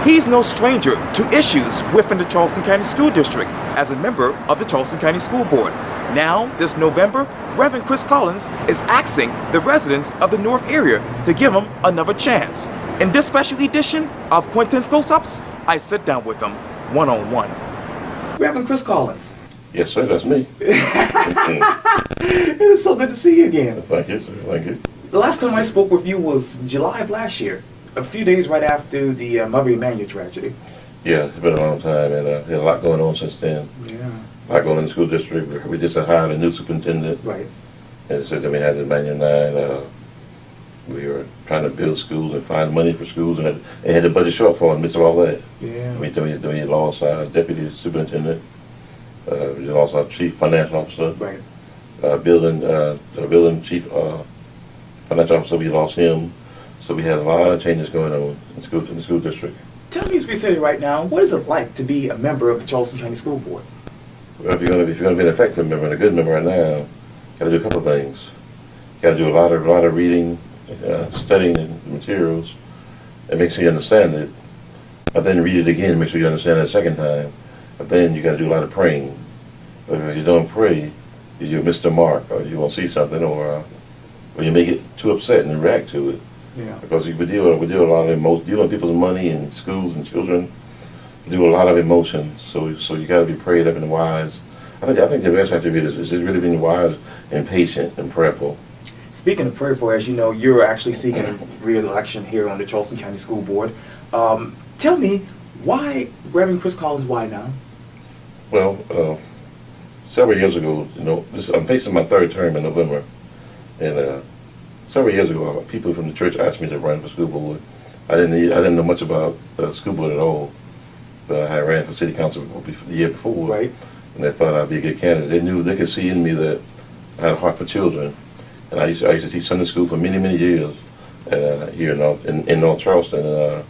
He's no stranger to issues within the Charleston County School District as a member of the Charleston County School Board. Now, this November, Reverend Chris Collins is asking the residents of the North area to give him another chance. In this special edition of Quintin's Close-Ups, I sit down with him one-on-one. Reverend Chris Collins. Yes, sir, that's me. It is so good to see you again. Thank you, sir. Thank you. The last time I spoke with you was July of last year, a few days right after the Mother Emanuel tragedy. Yeah, it's been a long time, and had a lot going on since then. Yeah. A lot going on in the school district. We just hired a new superintendent. Right. And so then we had the Emanuel 9. We were trying to build schools and find money for schools, and had a budget shortfall in the midst of all that. Yeah. We lost our deputy superintendent. We lost our chief financial officer. Right. Building chief financial officer, we lost him. So we had a lot of changes going on in the school district. Tell me, as we say right now, what is it like to be a member of the Charleston County School Board? Well, if you're going to be an effective member and a good member right now, you got to do a couple of things. You got to do a lot of reading, studying the materials, and make sure you understand it. But then read it again, make sure you understand it a second time. But then you got to do a lot of praying. But if you don't pray, you miss the mark, or you won't see something, or you may get too upset and react to it. Yeah. Because we deal a lot of emotion, dealing with people's money and schools and children. We do a lot of emotions, so you got to be prayed up and wise. I think the best attribute is just really being wise and patient and prayerful. Speaking of prayerful, as you know, you're actually seeking re-election here on the Charleston County School Board. Tell me, why Reverend Chris Collins? Why now? Well, several years ago, I'm facing my third term in November, and several years ago, people from the church asked me to run for school board. I didn't know much about school board at all, but I ran for city council the year before, right? And they thought I'd be a good candidate. They could see in me that I had a heart for children, and I used to teach Sunday school for many years here in North Charleston. And,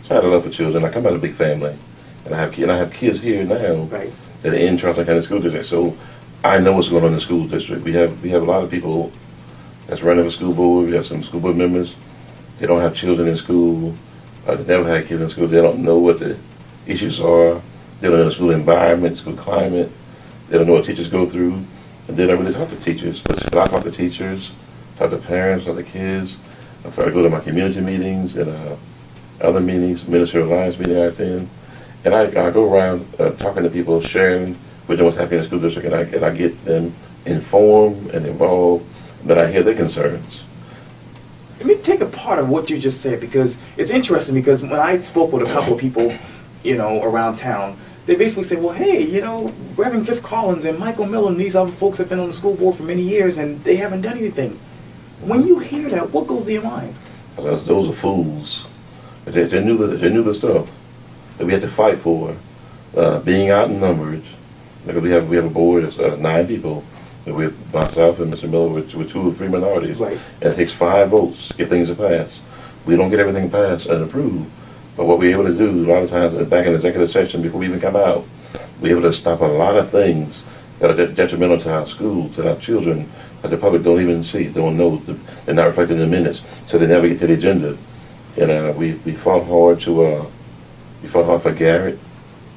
so I had a love for children. I come out of a big family, and I have kids here now, right, that are in Charleston County School District. So I know what's going on in the school district. We have a lot of people that's running for school board. We have some school board members. They don't have children in school. They never had kids in school. They don't know what the issues are. They don't know the school environment, school climate. They don't know what teachers go through. And they don't really talk to teachers. But I talk to teachers, talk to parents, talk to kids. I try to go to my community meetings and other meetings, Ministerial Alliance meeting I attend. And I go around talking to people, sharing with them what's happening in the school district, and I get them informed and involved, that I hear their concerns. Let me take a part of what you just said, because it's interesting, because when I spoke with a couple of people, around town, they basically say, well, hey, Reverend Chris Collins and Michael Miller and these other folks have been on the school board for many years and they haven't done anything. When you hear that, what goes to your mind? Those are fools. They knew the stuff that we had to fight for, being outnumbered. Because we have a board of 9 people, with myself and Mr. Miller with 2 or 3 minorities. Right. And it takes 5 votes to get things to pass. We don't get everything passed and approved, but what we're able to do a lot of times back in the executive session before we even come out, we're able to stop a lot of things that are detrimental to our schools, to our children, that the public don't even see, don't know, they're not reflected in the minutes, so they never get to the agenda. And we fought hard for Garrett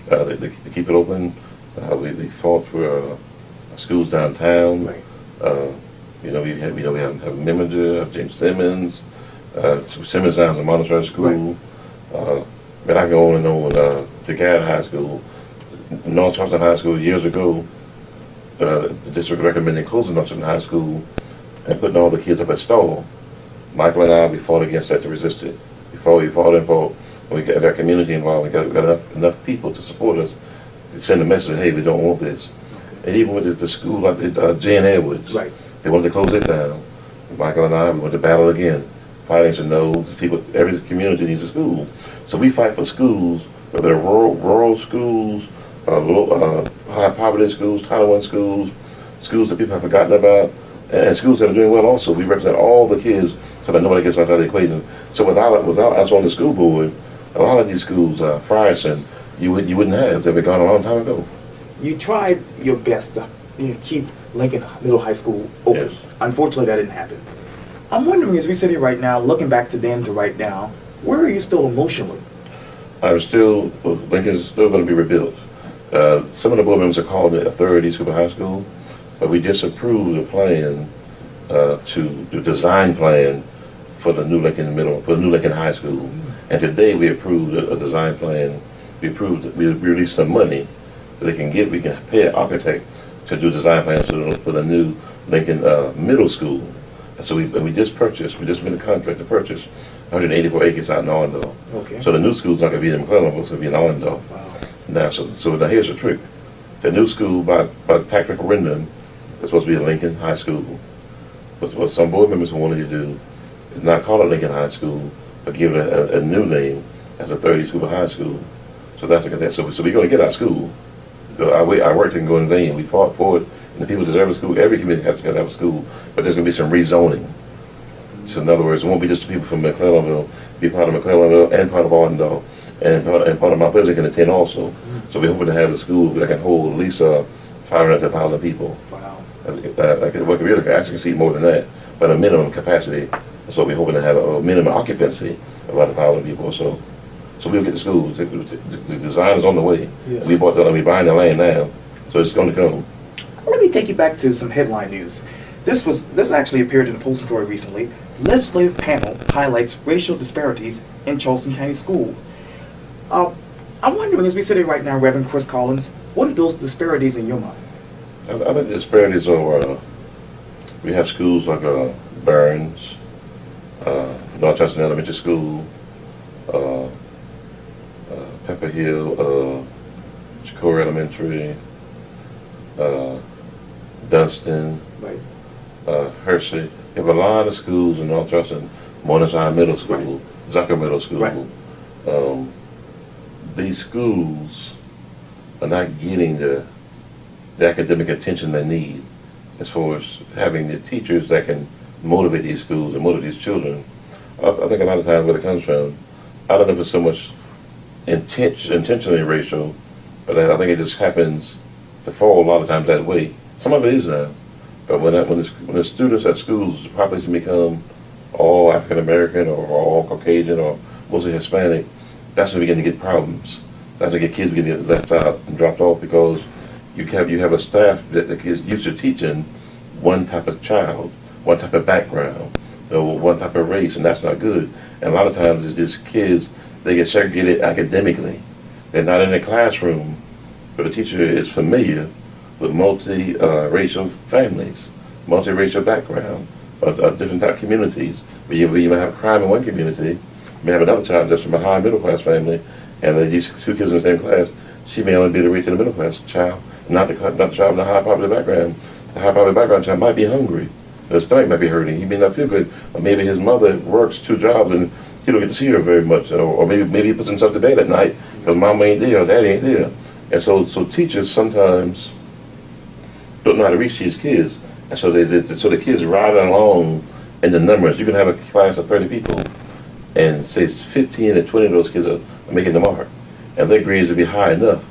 to keep it open. We fought for schools downtown. Right. We have a manager, James Simmons. Simmons now is a Montessori school. Right. But I go on and on. The Garrett High School, North Charleston High School, years ago, the district recommended closing North Charleston High School and putting all the kids up at Stall. Michael and I, we fought against that to resist it. We fought. We got our community involved. We got enough people to support us to send a message, hey, we don't want this. And even with the school like J.N. Edwards, right, they wanted to close it down. Michael and I, we went to battle again, fighting to know people. Every community needs a school, so we fight for schools, whether they're rural schools, high poverty schools, Title I schools, schools that people have forgotten about, and schools that are doing well. Also, we represent all the kids, so that nobody gets left out of the equation. So without us on the school board, a lot of these schools, Frierson, you wouldn't have. They've been gone a long time ago. You tried your best to keep Lincoln Middle High School open. Yes. Unfortunately, that didn't happen. I'm wondering, as we sit here right now, looking back to then to right now, where are you still emotionally? Lincoln's still going to be rebuilt. Some of the board members are calling it a third East Cooper High School, but we just approved a plan the design plan for the new Lincoln High School. And today we approved a design plan. We released some money that we can pay an architect to do design plans for the new Lincoln Middle School. And so we just made a contract to purchase 184 acres out in Allendale. Okay. So the new school's not going to be in McClellan, it's going to be in Allendale. Wow. Now here's the trick. The new school, by tactical referendum, is supposed to be a Lincoln High School. What some board members wanted to do is not call it Lincoln High School, but give it a new name as a 30 School High School. So that's so we're going to get our school. Our work didn't go in vain. We fought for it, and the people deserve a school. Every community has to have a school, but there's going to be some rezoning. So in other words, it won't be just the people from McClellanville, be part of McClellanville and part of Allendale, and part of Mount Pleasant can attend also. So we're hoping to have a school that can hold at least 500 to 1,000 people. Wow. We really actually can seat more than that, but a minimum capacity. So we're hoping to have a minimum occupancy of about 1,000 people. So we'll get the school. The design is on the way. Yes. We're buying the land now, so it's going to come. Let me take you back to some headline news. This actually appeared in a Post story recently. Legislative panel highlights racial disparities in Charleston County School. I'm wondering, as we sit here right now, Reverend Chris Collins, what are those disparities in your mind? I think the disparities are, we have schools like Burns, North Charleston Elementary School, Pepper Hill, Chicory Elementary, Dunston, Right. Hershey. We have a lot of schools in North Charleston, Morningside Middle School, Zucker Middle School. Right. These schools are not getting the academic attention they need as far as having the teachers that can motivate these schools and motivate these children. I think a lot of times where it comes from, I don't know if it's so much intentionally racial, but I think it just happens to fall a lot of times that way. Some of it is now, but when the students at schools population become all African American or all Caucasian or mostly Hispanic, that's when we begin to get problems. That's when kids begin to get left out and dropped off because you have a staff that is used to teaching one type of child, one type of background, one type of race, and that's not good. And a lot of times these kids, they get segregated academically. They're not in the classroom, but the teacher is familiar with multi-racial families, multi-racial background, of different type of communities. You might have crime in one community, you may have another child just from a high middle class family, and these two kids in the same class, she may only be the rate to the middle class child, not the child with a high poverty background. The high poverty background child might be hungry. His stomach might be hurting. He may not feel good. Or maybe his mother works 2 jobs and he don't get to see her very much. Or maybe he puts himself to bed at night because mama ain't there or daddy ain't there. And so teachers sometimes don't know how to reach these kids. And so the kids ride along in the numbers. You can have a class of 30 people and say 15 or 20 of those kids are making the mark. And their grades will be high enough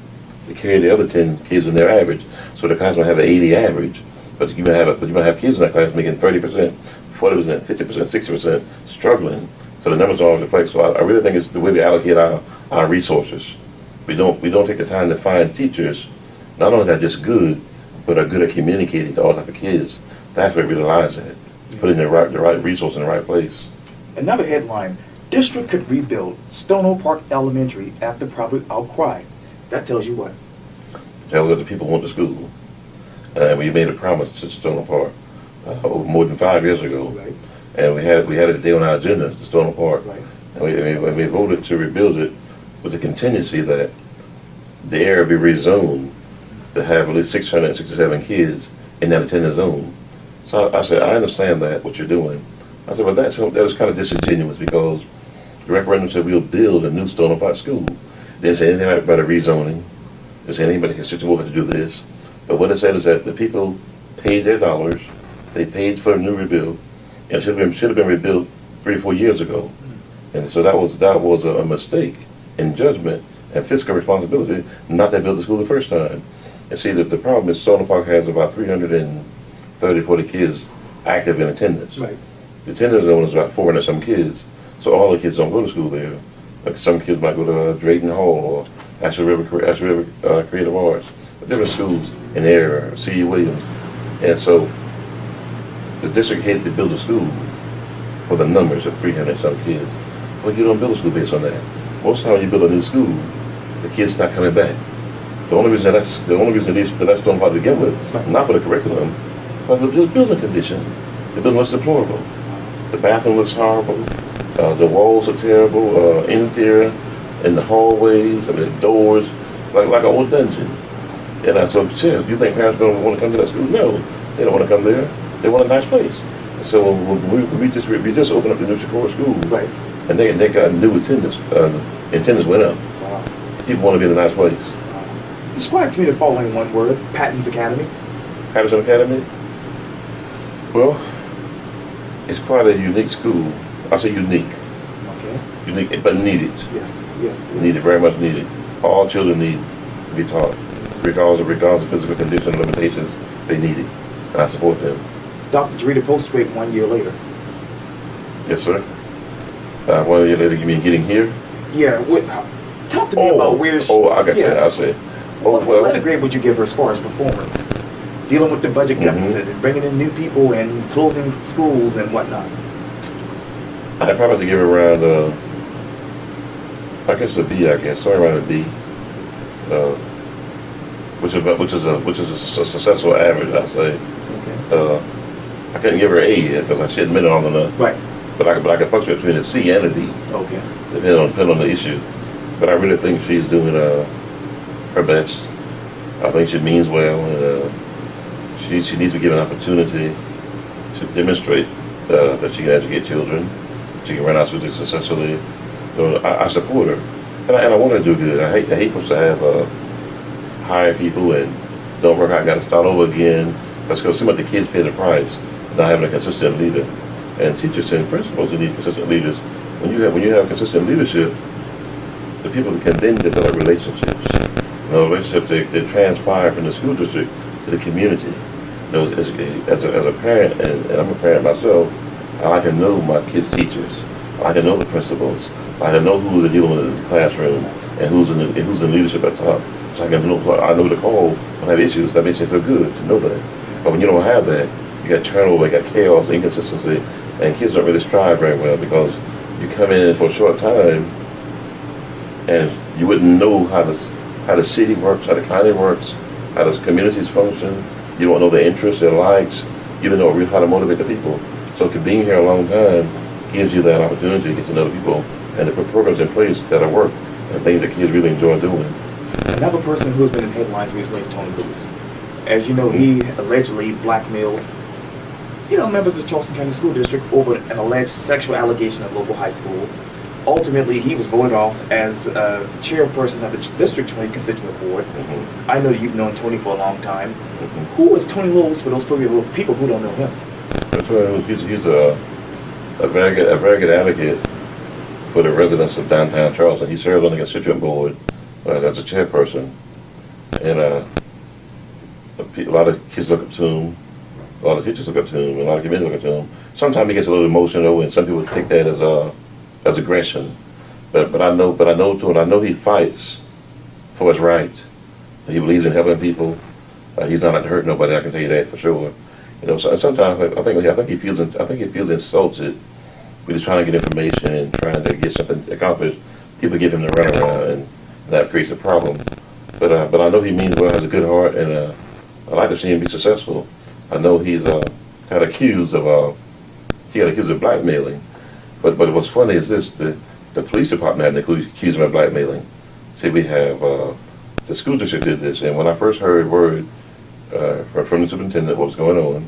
to carry the other 10 kids in their average. So the class might have an 80 average, but you might have kids in that class making 30%, 40%, 50%, 60% struggling. So the numbers are all over the place. So I really think it's the way we allocate our resources. We don't take the time to find teachers, not only that are just good, but are good at communicating to all type of kids. That's where it really lies at. Putting the right resource in the right place. Another headline, district could rebuild Stono Park Elementary after public outcry. That tells you what? Tells that the people want the school. And we made a promise to Stono Park more than 5 years ago. Right. And we had it today on our agenda, to Stono Park. Right. And we voted to rebuild it with the contingency that the area be rezoned to have at least 667 kids in that attendance zone. So I said, I understand that, what you're doing. I said, but that was kind of disingenuous because the referendum said we'll build a new Stono Park school. Didn't say anything about a rezoning. Didn't say anybody constituent had to do this. But what it said is that the people paid their dollars. They paid for a new rebuild, and it should have been rebuilt 3 or 4 years ago. And so that was a mistake in judgment and fiscal responsibility not to build the school the first time. And see, the problem is Stono Park has about 330, 40 kids active in attendance. Right. The attendance zone is about 400 some kids, so all the kids don't go to school there. Like some kids might go to Drayton Hall or Ashley River Creative Arts, different schools in the area, C.E. Williams. And so the district hated to build a school for the numbers of 300 some kids. Well, you don't build a school based on that. Most time when you build a new school, the kids start coming back. The only reason that's thrown about to begin with, not for the curriculum, but the building condition. The building looks deplorable. The bathroom looks horrible. The walls are terrible. Interior, in the hallways, I mean, doors, like an old dungeon. And so, shit, you think parents don't want to come to that school? No, they don't want to come there. They want a nice place. So we just opened up the new Shakora School, Right. and they got new attendance. Attendance went up. Wow. People want to be in a nice place. Describe to me the following one word: Quintins Academy. Charleston Academy. Well, it's quite a unique school. I say unique, Okay. unique, but needed. Yes. Yes. Needed, very much needed. All children need to be taught, regardless of physical condition and limitations. They need it, and I support them. Dr. Jarita Poststraight 1 year later. Yes, sir. 1 year later, you mean getting here? Yeah. Talk to me about where she... I got that. I said. What letter grade would you give her as far as performance? Dealing with the budget deficit and bringing in new people and closing schools and whatnot. I'd probably have to give her around, I guess a B. I guess somewhere around a B, which is a successful average. I say. Okay. I couldn't give her an A yet because I shouldn't admit it on enough. Right. But I could fluctuate between a C and a D. Okay. Depending on the issue. But I really think she's doing her best. I think she means well, and she needs to be given an opportunity to demonstrate that she can educate children. She can run our schools successfully. So I support her, and I want her to do good. I hate for us to have hire people and don't work out, got to start over again. That's because some of the kids pay the price not having a consistent leader. And teachers and principals need consistent leaders. When you have consistent leadership, the people can then develop relationships. Relationships that transpire from the school district to the community. As a parent, and I'm a parent myself, I like to know my kids' teachers. I like to know the principals. I like to know who they're dealing with in the classroom and who's in leadership at top. So I know to call when I have issues. That makes me feel good to know that. But when you don't have that, you got turnover, you got chaos, inconsistency, and kids don't really strive very well because you come in for a short time and you wouldn't know how the city works, how the county works, how the communities function. You don't know their interests, their likes. You don't know how to motivate the people. So being here a long time gives you that opportunity to get to know the people and to put programs in place that are work and things that kids really enjoy doing. Another person who's been in headlines recently is Tony Lewis. As you know, he allegedly blackmailed, members of the Charleston County School District over an alleged sexual allegation at local high school. Ultimately, he was voted off as the chairperson of the District 20 Constituent Board. Mm-hmm. I know that you've known Tony for a long time. Mm-hmm. Who is Tony Lewis for those people who don't know him? He's a very good advocate for the residents of downtown Charleston. He serves on the Constituent Board as a chairperson. And a lot of kids look up to him. A lot of teachers look up to him, and a lot of communities look up to him. Sometimes he gets a little emotional, and some people take that as aggression. But I know he fights for what's right. He believes in helping people. He's not out to hurt nobody. I can tell you that for sure. So sometimes I think he feels insulted. We're just trying to get information and trying to get something accomplished. People give him the runaround, and that creates a problem. But I know he means well, has a good heart, and I like to see him be successful. I know he's got accused of blackmailing, but what's funny is this: the police department had accused him of blackmailing. See, we have the school district did this, and when I first heard word from the superintendent what was going on,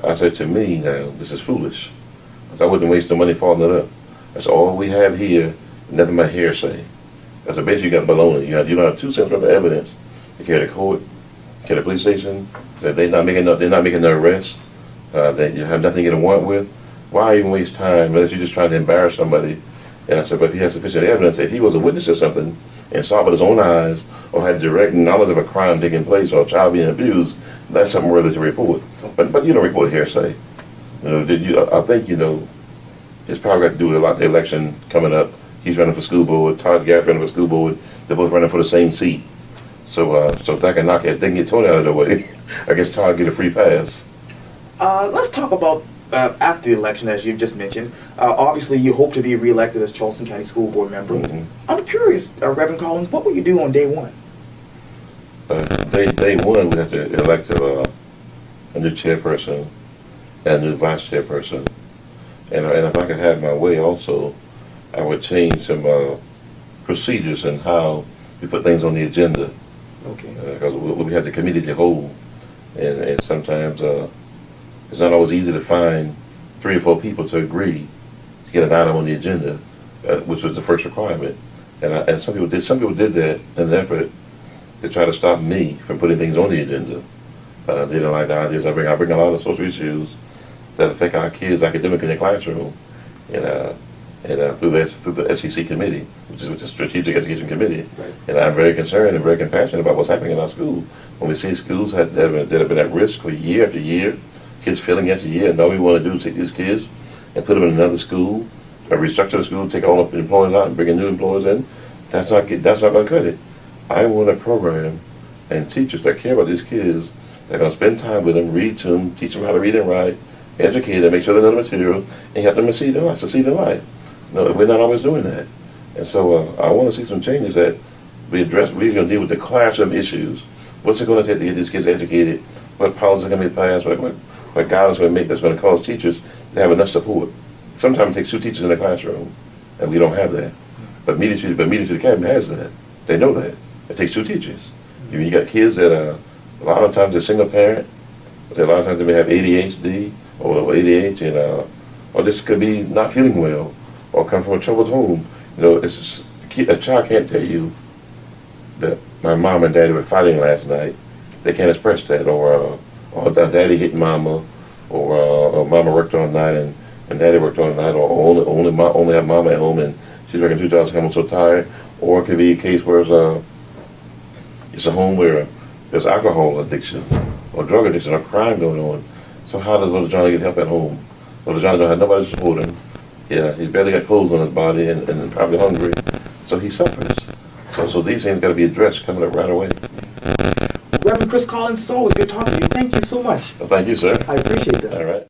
I said to me, now this is foolish, because I wouldn't waste the money following it up. That's all we have here, nothing but hearsay. That's basically you got baloney. You don't have 2 cents worth of evidence to carry to court, carry to police station. That they're not making the arrest. That you have nothing to get a warrant with. Why even waste time unless you're just trying to embarrass somebody? And I said, but if he has sufficient evidence, if he was a witness to something and saw it with his own eyes, or had direct knowledge of a crime taking place or a child being abused, that's something worthy to report. But you don't report hearsay. I think it's probably got to do with the election coming up. He's running for school board. Todd Garrett running for school board. They're both running for the same seat. So if they can knock it, they can get Tony out of the way. I guess Todd get a free pass. Let's talk about after the election, as you've just mentioned. Obviously, you hope to be reelected as Charleston County School Board member. I'm curious, Reverend Collins, what will you do on day one? Day one, we have to elect a new chairperson and a new vice chairperson. And if I could have my way also, I would change some procedures and how we put things on the agenda. Okay. Because we have the committee to hold, and sometimes it's not always easy to find 3 or 4 people to agree to get an item on the agenda, which was the first requirement. And some people did that in an effort to try to stop me from putting things on the agenda. They don't like the ideas. I bring a lot of social issues that affect our kids academically in the classroom, and through the SEC committee, which is the Strategic Education Committee. Right. And I'm very concerned and very compassionate about what's happening in our school. When we see schools that have been at risk for year after year, kids failing after year, and all we want to do is take these kids and put them in another school, or restructure the school, take all the employees out and bring in new employees in. That's not going to cut it. I want a program and teachers that care about these kids, that are going to spend time with them, read to them, teach them how to read and write, educate them, make sure they know the material, and help them succeed in life. No, we're not always doing that. And so I want to see some changes that we address. We're going to deal with the classroom issues. What's it going to take to get these kids educated? What policies are going to be passed? What guidance we're going to make that's going to cause teachers to have enough support? Sometimes it takes 2 teachers in the classroom, and we don't have that. But Media Street Academy has that. They know that. It takes 2 teachers. You got kids that a lot of times they're single parent. A lot of times they may have ADHD or ADHD, or this could be not feeling well, or come from a troubled home. It's just, a child can't tell you that my mom and daddy were fighting last night. They can't express that, or daddy hit mama, or mama worked all night and daddy worked all night, or only have mama at home and she's working 2 jobs, come home so tired. Or it could be a case where it's a home where there's alcohol addiction, or drug addiction, or crime going on. So how does little Johnny get help at home? Little Johnny don't have nobody to support him. Yeah, he's barely got clothes on his body and probably hungry, so he suffers. So these things got to be addressed coming up right away. Reverend Chris Collins, it's always good talking to you. Thank you so much. Well, thank you, sir. I appreciate this. All right.